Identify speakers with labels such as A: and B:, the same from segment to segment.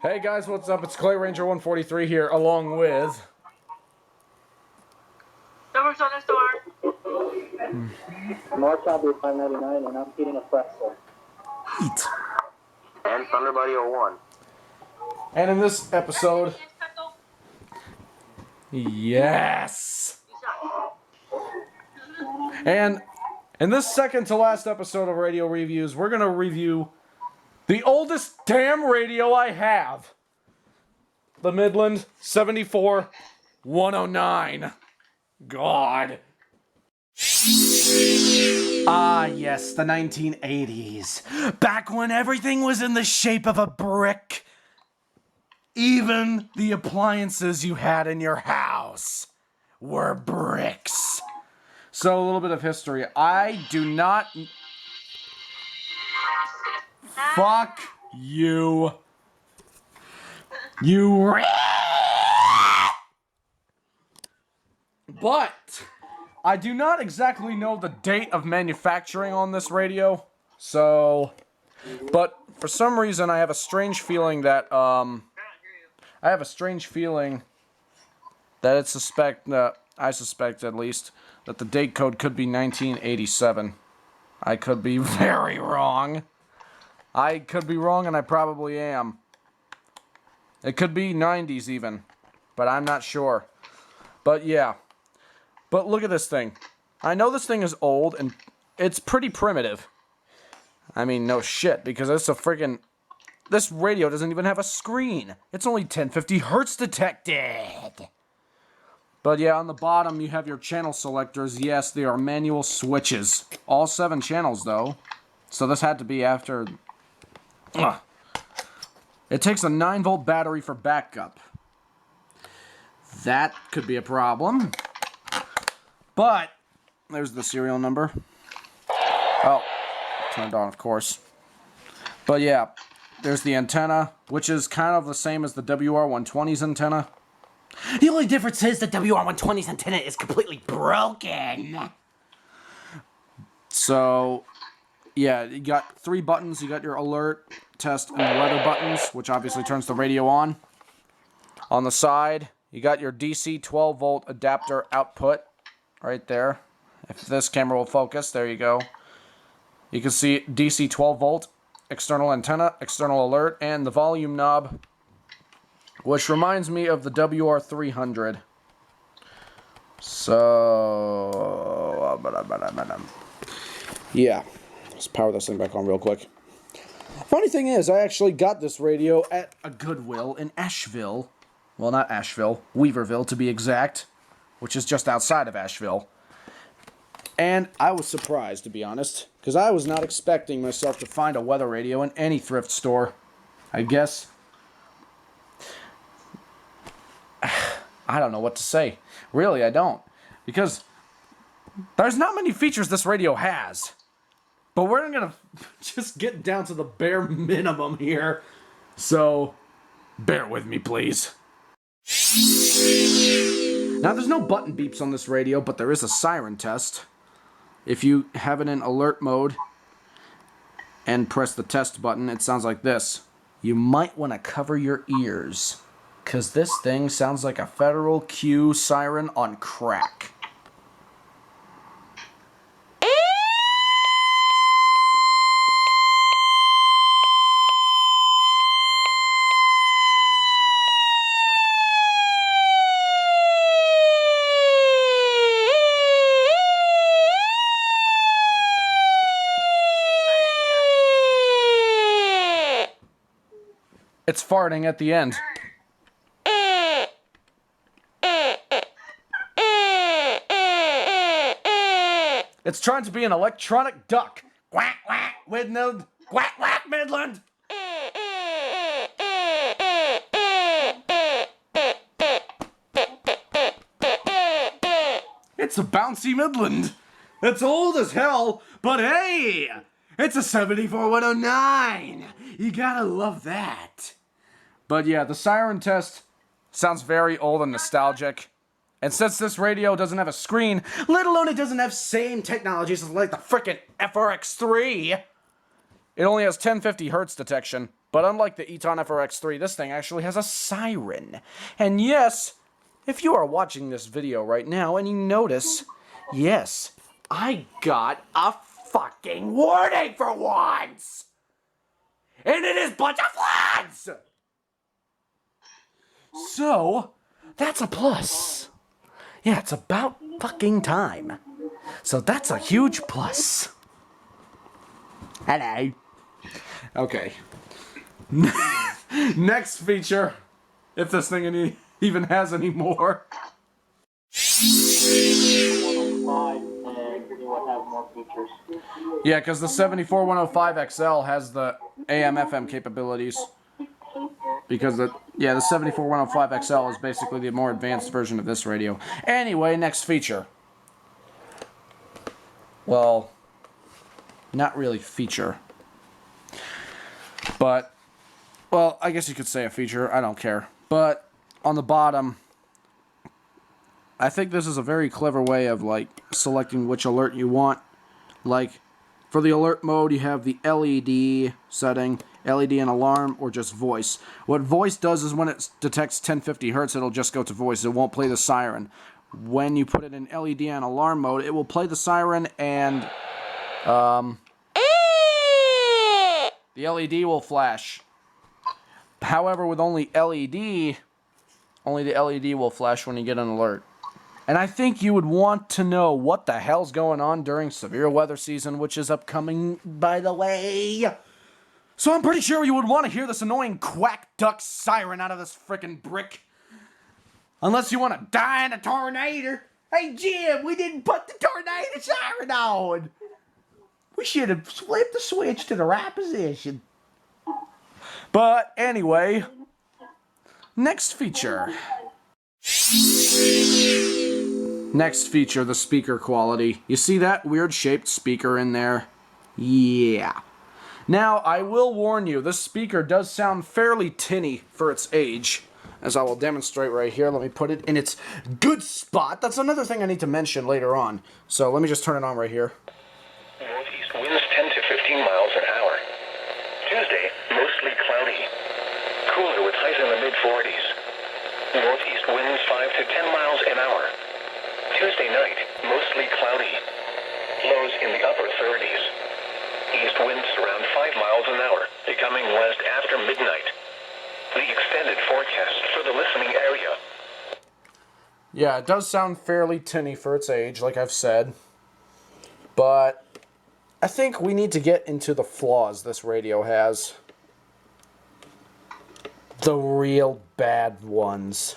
A: Hey guys, what's up? It's Clay Ranger 143 here, along with...
B: Number Thunderstorm.
C: Mark Copy 599, and I'm eating a pretzel.
A: Eat.
D: And Thunderbuddy 01.
A: And in this episode... Yes! And in this second to last episode of Radio Reviews, we're going to review the oldest damn radio I have. The Midland 74-109. God. Ah, yes, the 1980s. Back when everything was in the shape of a brick. Even the appliances you had in your house were bricks. So, a little bit of history. I do not... Fuck you. You... But I do not exactly know the date of manufacturing on this radio. So... But for some reason I have a strange feeling that, I suspect, I suspect at least, that the date code could be 1987. I could be very wrong. I could be wrong, and I probably am. It could be 90s even, but I'm not sure. But yeah. But look at this thing. I know this thing is old, and it's pretty primitive. I mean, no shit, because it's a friggin'... This radio doesn't even have a screen. It's only 1050 hertz detected. But yeah, on the bottom you have your channel selectors. Yes, they are manual switches. All 7 channels, though. So this had to be after... Ugh. It takes a 9-volt battery for backup. That could be a problem. But, there's the serial number. Oh, turned on, of course. But yeah, there's the antenna, which is kind of the same as the WR120's antenna. The only difference is the WR120's antenna is completely broken. So, yeah, you got 3 buttons. You got your alert, test, and weather buttons, which obviously turns the radio on. On the side, you got your DC 12-volt adapter output right there. If this camera will focus, there you go. You can see DC 12-volt, external antenna, external alert, and the volume knob, which reminds me of the WR300. So, yeah, let's power this thing back on real quick. Funny thing is, I actually got this radio at a Goodwill in Asheville. Well, not Asheville, Weaverville to be exact, which is just outside of Asheville. And I was surprised, to be honest, because I was not expecting myself to find a weather radio in any thrift store. I guess... I don't know what to say. Really, I don't. Because there's not many features this radio has. But we're going to just get down to the bare minimum here. So, bear with me, please. Now, there's no button beeps on this radio, but there is a siren test. If you have it in alert mode and press the test button, it sounds like this. You might want to cover your ears, because this thing sounds like a Federal Q siren on crack. It's farting at the end. It's trying to be an electronic duck. Quack, quack, Midland. Quack, quack, Midland. It's a bouncy Midland. It's old as hell, but hey, it's a 74-109. You gotta love that. But yeah, the Siren Test sounds very old and nostalgic. And since this radio doesn't have a screen, let alone it doesn't have same technologies as like the frickin' FRX3, it only has 1050 hertz detection. But unlike the Eton FRX3, this thing actually has a siren. And yes, if you are watching this video right now and you notice, yes, I got a fucking warning for once! And it is bunch of floods! So, that's a plus. Yeah, it's about fucking time. So that's a huge plus. Hello. Okay. Next feature, if this thing even has any more.
C: 105 and it will have more features.
A: Yeah, because the 74105XL has the AM/FM capabilities. Because the 74105XL is basically the more advanced version of this radio. Anyway, next feature. Well, not really feature. But, well, I guess you could say a feature. I don't care. But on the bottom, I think this is a very clever way of, like, selecting which alert you want. Like, for the alert mode, you have the LED setting, LED and alarm, or just voice. What voice does is when it detects 1050 Hertz, it'll just go to voice. It won't play the siren. When you put it in LED and alarm mode, it will play the siren and the LED will flash. However, with only the LED will flash when you get an alert. And I think you would want to know what the hell's going on during severe weather season, which is upcoming, by the way. So I'm pretty sure you would want to hear this annoying quack duck siren out of this frickin' brick. Unless you want to die in a tornado. Hey, Jim, we didn't put the tornado siren on. We should have flipped the switch to the right position. But anyway, next feature. Next feature, the speaker quality. You see that weird shaped speaker in there? Yeah. Now, I will warn you, this speaker does sound fairly tinny for its age. As I will demonstrate right here. Let me put it in its good spot. That's another thing I need to mention later on. So let me just turn it on right here.
E: Northeast winds 10 to 15 miles an hour. Tuesday, mostly cloudy. Cooler with highs in the mid-40s. Northeast winds 5 to 10 miles an hour. Tuesday night, mostly cloudy. Lows in the upper 30s. East winds around 5 miles an hour, becoming west after midnight. The extended forecast for the listening area.
A: Yeah, it does sound fairly tinny for its age, like I've said. But I think we need to get into the flaws this radio has. The real bad ones.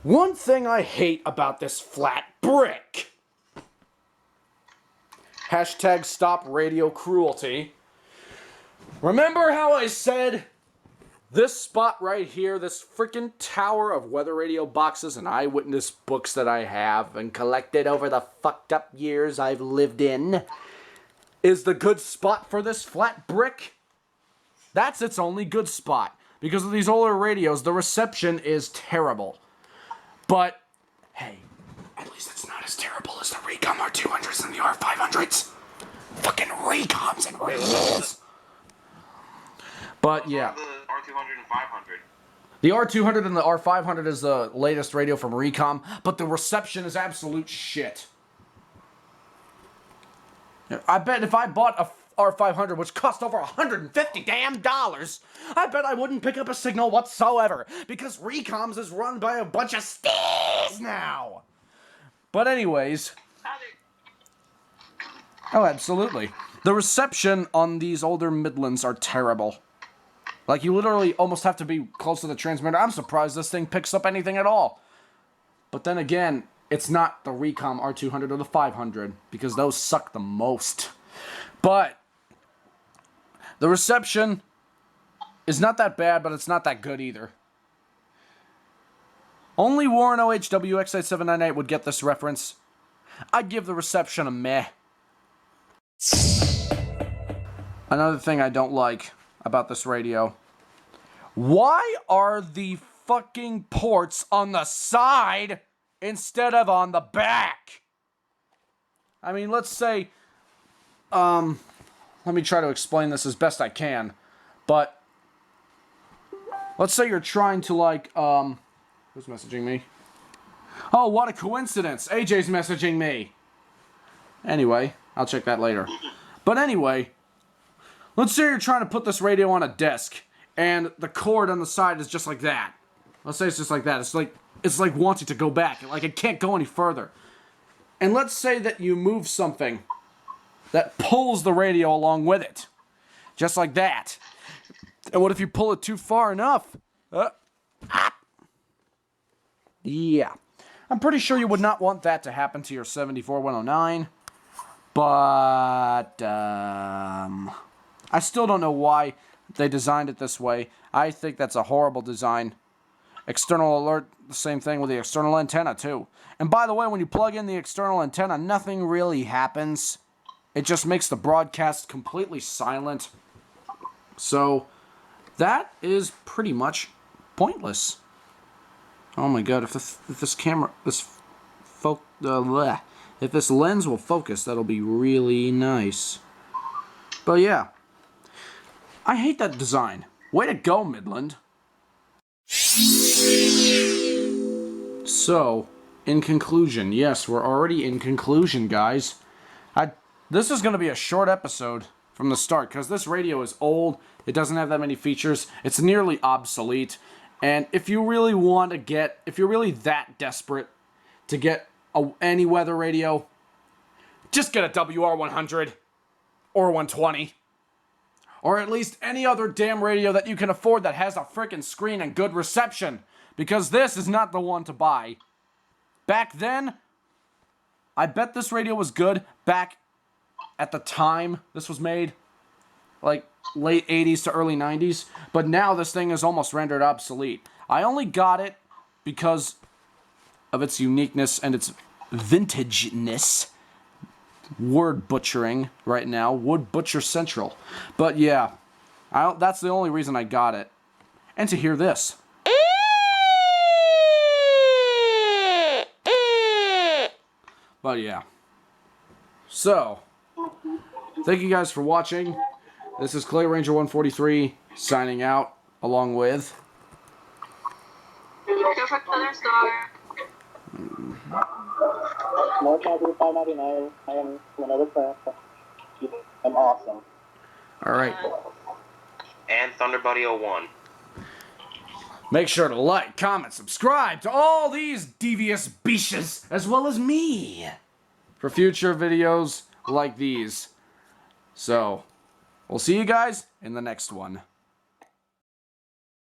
A: One thing I hate about this flat brick. Hashtag stop radio cruelty. Remember how I said this spot right here, this freaking tower of weather radio boxes and eyewitness books that I have and collected over the fucked up years I've lived in, is the good spot for this flat brick? That's its only good spot. Because of these older radios, the reception is terrible. But, hey, at least it's not as terrible as the Recom R200s and the R500s. Fucking Recoms and radios. But, yeah.
D: The R200 and 500.
A: The R200 and the R500 is the latest radio from Recom, but the reception is absolute shit. I bet if I bought a R500, which cost over $150 damn dollars, I bet I wouldn't pick up a signal whatsoever, because Recoms is run by a bunch of steers now. But anyways... Oh, absolutely. The reception on these older Midlands are terrible. Like, you literally almost have to be close to the transmitter. I'm surprised this thing picks up anything at all. But then again, it's not the Recom R200 or the 500, because those suck the most. But the reception is not that bad, but it's not that good either. Only Warren OHW X8798 would get this reference. I'd give the reception a meh. Another thing I don't like about this radio. Why are the fucking ports on the side instead of on the back? I mean, let's say, let me try to explain this as best I can. But let's say you're trying to like, who's messaging me? Oh, what a coincidence. AJ's messaging me. Anyway, I'll check that later. But anyway, let's say you're trying to put this radio on a desk, and the cord on the side is just like that. Let's say it's just like that. It's like wanting to go back. Like it can't go any further. And let's say that you move something that pulls the radio along with it. Just like that. And what if you pull it too far enough? Yeah. I'm pretty sure you would not want that to happen to your 74109. But, I still don't know why they designed it this way. I think that's a horrible design. External alert, the same thing with the external antenna, too. And by the way, when you plug in the external antenna, nothing really happens. It just makes the broadcast completely silent. So, that is pretty much pointless. Oh my god, if this camera, if this lens will focus, that'll be really nice. But yeah, I hate that design. Way to go, Midland. So, in conclusion, yes, we're already in conclusion, guys. This is going to be a short episode from the start, because this radio is old, it doesn't have that many features, it's nearly obsolete, and if you really want to get, if you're really that desperate to get any weather radio, just get a WR100 or 120. Or at least any other damn radio that you can afford that has a frickin' screen and good reception. Because this is not the one to buy. Back then, I bet this radio was good back at the time this was made. Like late 80s to early 90s. But now this thing is almost rendered obsolete. I only got it because of its uniqueness and its vintageness. Word butchering right now. Wood Butcher Central. But yeah, that's the only reason I got it. And to hear this. But yeah. So, thank you guys for watching. This is Clay Ranger 143 signing out along with
B: Perfect Thunderstorm.
C: More Copy 599. I am another friend. I'm awesome.
A: Alright.
D: And Thunderbuddy 01.
A: Make sure to like, comment, subscribe to all these devious beaches, as well as me, for future videos like these. So, we'll see you guys in the next one.